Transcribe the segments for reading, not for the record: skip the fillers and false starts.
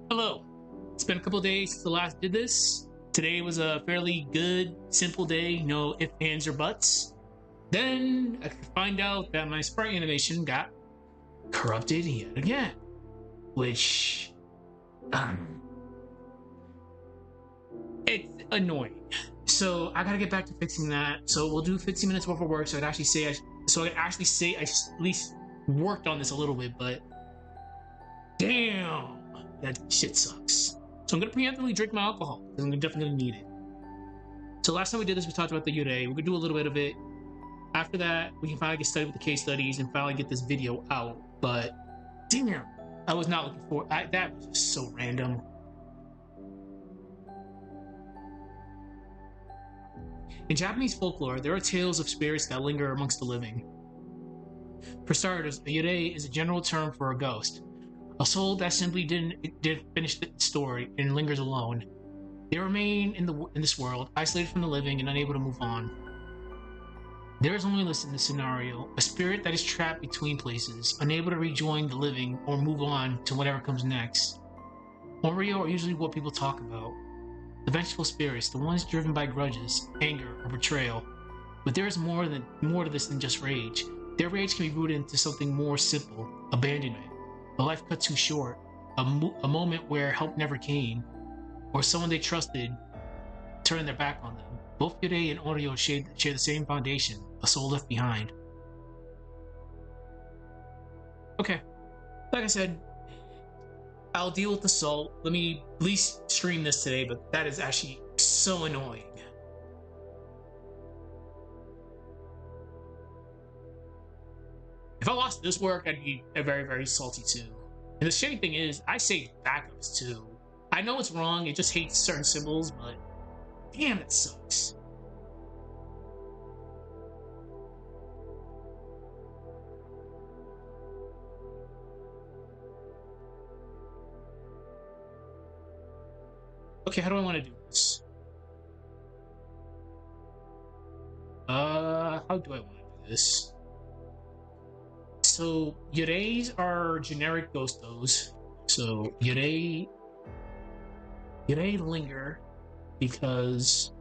Hello. It's been a couple days since the last did this. Today was a fairly good, simple day, no ifs, ands, or buts. Then I could find out that my sprite animation got corrupted yet again, which um, it's annoying. So I gotta get back to fixing that. So we'll do 15 minutes worth of work. So I'd actually say I at least worked on this a little bit, but damn, that shit sucks. So I'm gonna preemptively drink my alcohol. I'm definitely gonna need it. So last time we did this, we talked about the Yurei. We're gonna do a little bit of it. After that, we can finally get started with the case studies and finally get this video out. But damn, I was not looking for that. Was just so random. In Japanese folklore, there are tales of spirits that linger amongst the living. For starters, a Yurei is a general term for a ghost, a soul that simply didn't finish the story and lingers alone. They remain in this world, isolated from the living and unable to move on. There is only in this scenario a spirit that is trapped between places, unable to rejoin the living or move on to whatever comes next. Onryo are usually what people talk about. The vengeful spirits, the ones driven by grudges, anger, or betrayal. But there is more to this than just rage. Their rage can be rooted into something more simple: abandonment, a life cut too short, a moment where help never came, or someone they trusted turned their back on them. Both Yurei and Onryo share the same foundation: a soul left behind. Okay, like I said, I'll deal with the salt. Let me at least stream this today, but that is actually so annoying. If I lost this work, I'd be very, very salty too. And the shitty thing is, I saved backups too. I know it's wrong, it just hates certain symbols, but damn, it sucks. Okay, how do I want to do this? How do I want to do this? So, Yureis are generic ghostos. So, Yurei linger because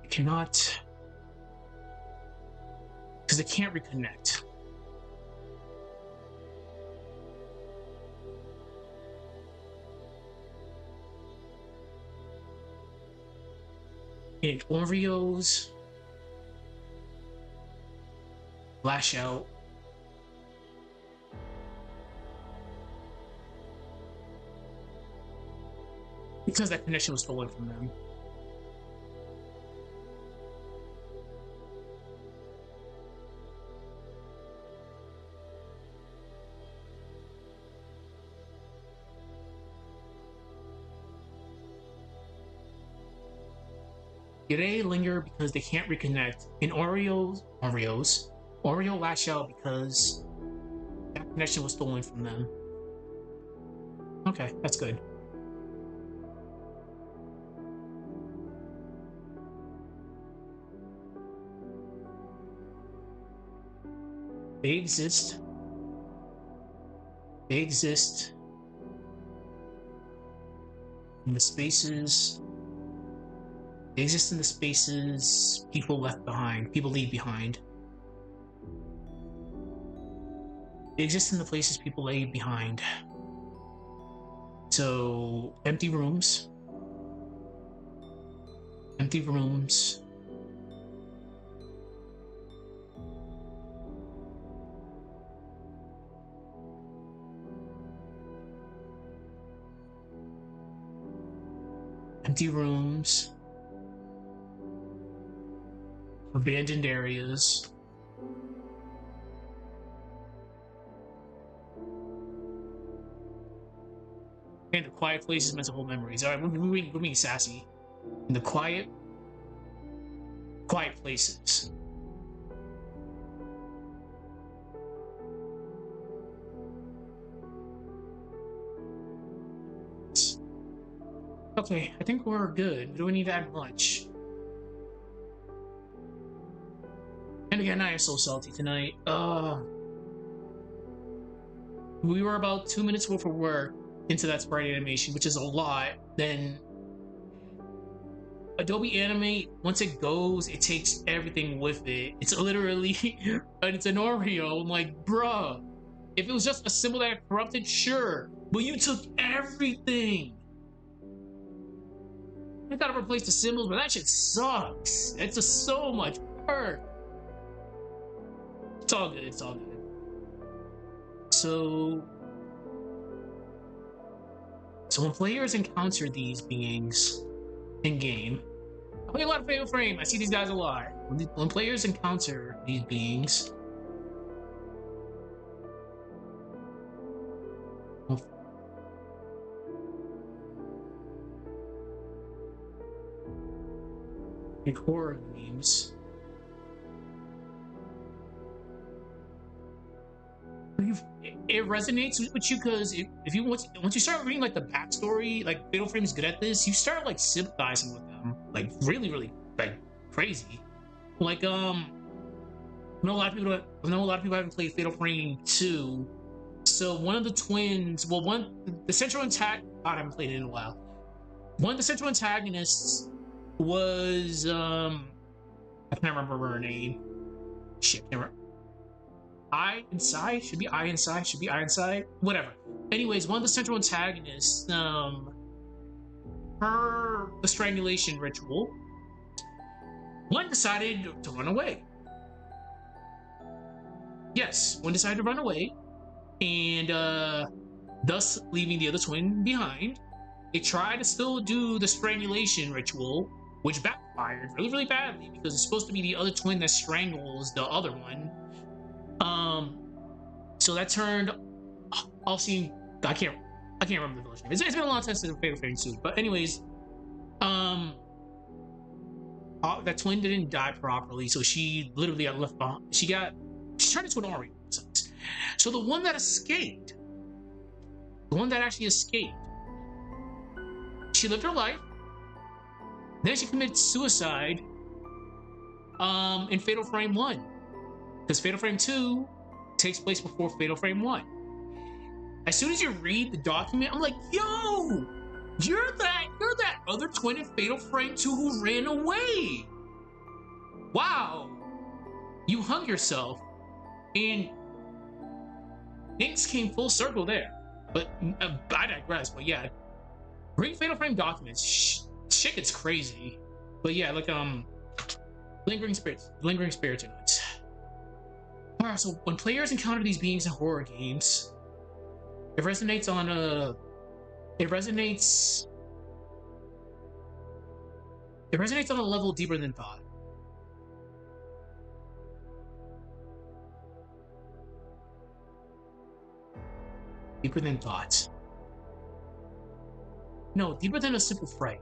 it cannot, because it can't reconnect. And Oreos lash out. Because that connection was stolen from them. Yurei linger because they can't reconnect. And Oreo lash out because that connection was stolen from them. Okay, that's good. They exist. They exist in the spaces. They exist in the spaces people left behind, people leave behind. They exist in the places people leave behind. So, empty rooms. Empty rooms. Empty rooms. Abandoned areas. And the quiet places meant to hold memories. Alright, we're being sassy. In the quiet places. Okay, I think we're good. We don't need to add much. And again, I am so salty tonight. we were about 2 minutes worth of work into that sprite animation, which is a lot. Then Adobe Animate, once it goes, it takes everything with it. It's literally, it's an Oreo. I'm like, bruh, if it was just a symbol that corrupted, sure, but you took everything. I gotta replace the symbols, but that shit sucks. It's just so much work. It's all good. It's all good. So when players encounter these beings in game, I play a lot of Fatal Frame. I see these guys a lot. When players encounter these beings, like horror games, it resonates with you because if you once you start reading like the backstory, like Fatal Frame is good at this, you start like sympathizing with them, like really like crazy. Like I know a lot of people haven't played Fatal Frame 2. So one of the twins, the central antagonist, I haven't played it in a while. One of the central antagonists was I can't remember her name. Shit, can't remember. Eye Inside? Should be Eye Inside? Should be Eye Inside? Whatever. Anyways, one of the central antagonists, the strangulation ritual, one decided to run away. Yes, one decided to run away, and thus leaving the other twin behind. They tried to still do the strangulation ritual, which backfired really badly because it's supposed to be the other twin that strangles the other one. So that turned off scene. I can't remember the village name. It's been a long time since Fatal Frame 2. But anyways, that twin didn't die properly, so she literally got left behind. She turned into an Oreo. So the one that escaped, the one that actually escaped, she lived her life. Then she committed suicide in Fatal Frame 1. Because Fatal Frame 2 takes place before Fatal Frame 1. As soon as you read the document, I'm like, yo, you're that other twin in Fatal Frame 2 who ran away. Wow. You hung yourself. And things came full circle there. But I digress. But yeah, read Fatal Frame documents. Shit gets crazy. But yeah, like lingering spirits in it. Alright, so when players encounter these beings in horror games, it resonates on a level deeper than thought. Deeper than thought. No, deeper than a simple fright.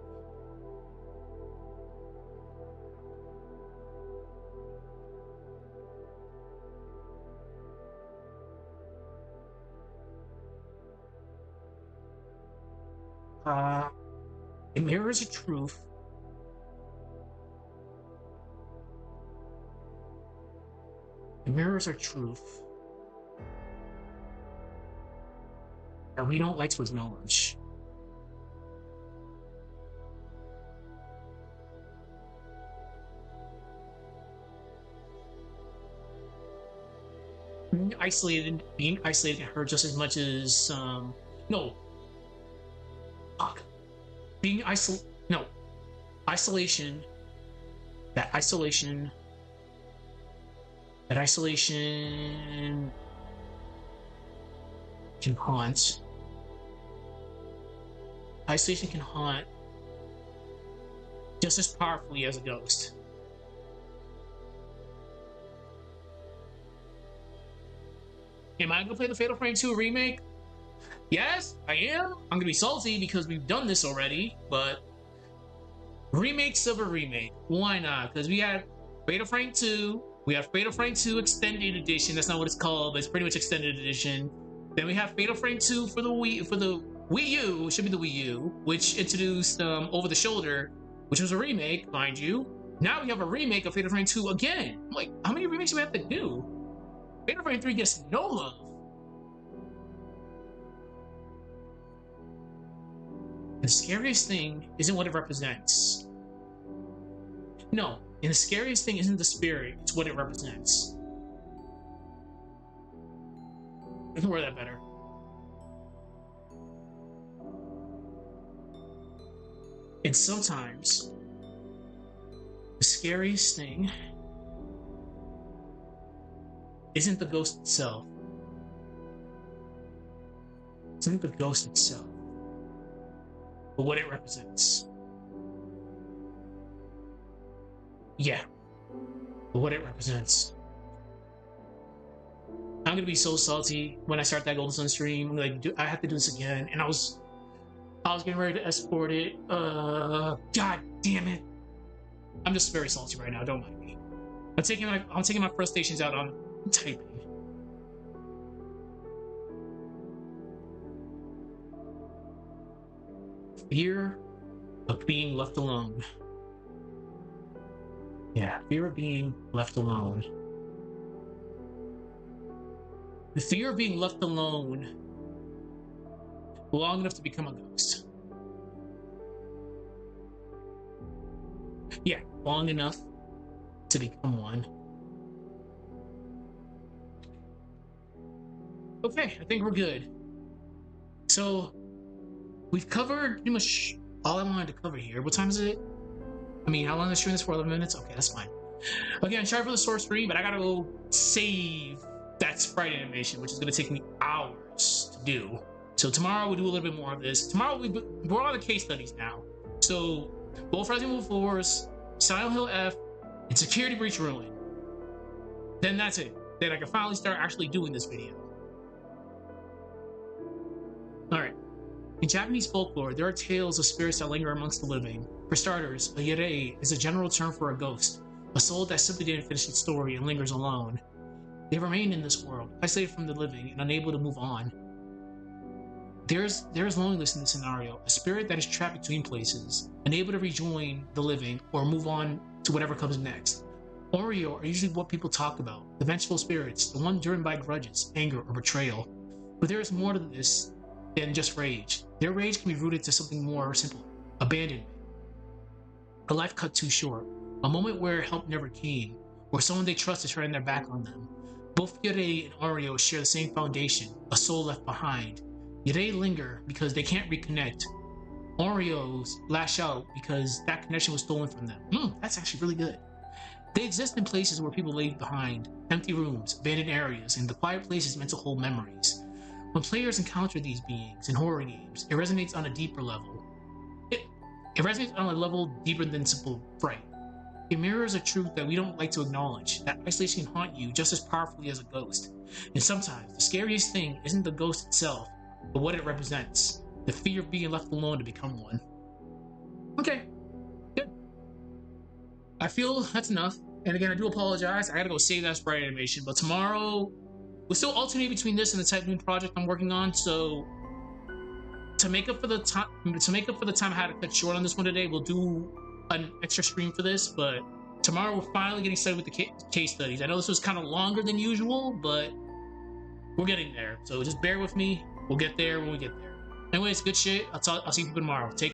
It mirrors a truth. It mirrors our truth that we don't like to acknowledge. Being isolated can hurt just as much as no. Fuck. Isolation. That isolation can haunt. Isolation can haunt just as powerfully as a ghost. Am I gonna play the Fatal Frame 2 remake? Yes, I am. I'm gonna be salty because we've done this already, but remakes of a remake. Why not? Because we had Fatal Frame 2, we have Fatal Frame 2 Extended Edition. That's not what it's called, but it's pretty much Extended Edition. Then we have Fatal Frame 2 for the Wii U, should be the Wii U, which introduced Over the Shoulder, which was a remake, mind you. Now we have a remake of Fatal Frame 2 again. I'm like, how many remakes do we have to do? Fatal Frame 3 gets no love. The scariest thing isn't what it represents. No, and the scariest thing isn't the spirit, it's what it represents. I can word that better. And sometimes the scariest thing isn't the ghost itself. It isn't the ghost itself, but what it represents. Yeah, but what it represents. I'm gonna be so salty when I start that Golden Sun stream. I'm like, I have to do this again, and I was getting ready to escort it. God damn it! I'm just very salty right now. Don't mind me. I'm taking my frustrations out on typing. Fear of being left alone. Yeah, fear of being left alone. The fear of being left alone long enough to become a ghost. Yeah, long enough to become one. Okay, I think we're good. So, we've covered pretty much all I wanted to cover here. What time is it? I mean, how long is stream this for? 11 minutes? Okay, that's fine. Okay, I'm sorry for the short stream, but I gotta go save that sprite animation, which is gonna take me hours to do. So tomorrow we'll do a little bit more of this. Tomorrow we're on the case studies now. So both Resident Evil 4's, Silent Hill F, and Security Breach Ruin. Then that's it. Then I can finally start actually doing this video. Alright. In Japanese folklore, there are tales of spirits that linger amongst the living. For starters, a yurei is a general term for a ghost, a soul that simply didn't finish its story and lingers alone. They remain in this world, isolated from the living and unable to move on. There's loneliness in this scenario, a spirit that is trapped between places, unable to rejoin the living or move on to whatever comes next. Oreo are usually what people talk about, the vengeful spirits, the one driven by grudges, anger, or betrayal. But there is more to this than just rage. Their rage can be rooted to something more simple, abandonment. A life cut too short, a moment where help never came, or someone they trusted turned their back on them. Both Yurei and Oreo share the same foundation, a soul left behind. Yurei linger because they can't reconnect. Oreos lash out because that connection was stolen from them. That's actually really good. They exist in places where people leave behind, empty rooms, abandoned areas, and the quiet places meant to hold memories. When players encounter these beings in horror games, it resonates on a deeper level. It resonates on a level deeper than simple fright. It mirrors a truth that we don't like to acknowledge, that isolation can haunt you just as powerfully as a ghost. And sometimes, the scariest thing isn't the ghost itself, but what it represents. The fear of being left alone to become one. Okay, good. I feel that's enough. And again, I do apologize. I gotta go save that sprite animation. But tomorrow, we'll still alternate between this and the Type Moon project I'm working on. So to make up for the time, I had to cut short on this one today, we'll do an extra stream for this. But tomorrow, we're finally getting started with the case studies. I know this was kind of longer than usual, but we're getting there. So just bear with me. We'll get there when we get there. Anyways, good shit. I'll see you tomorrow. Take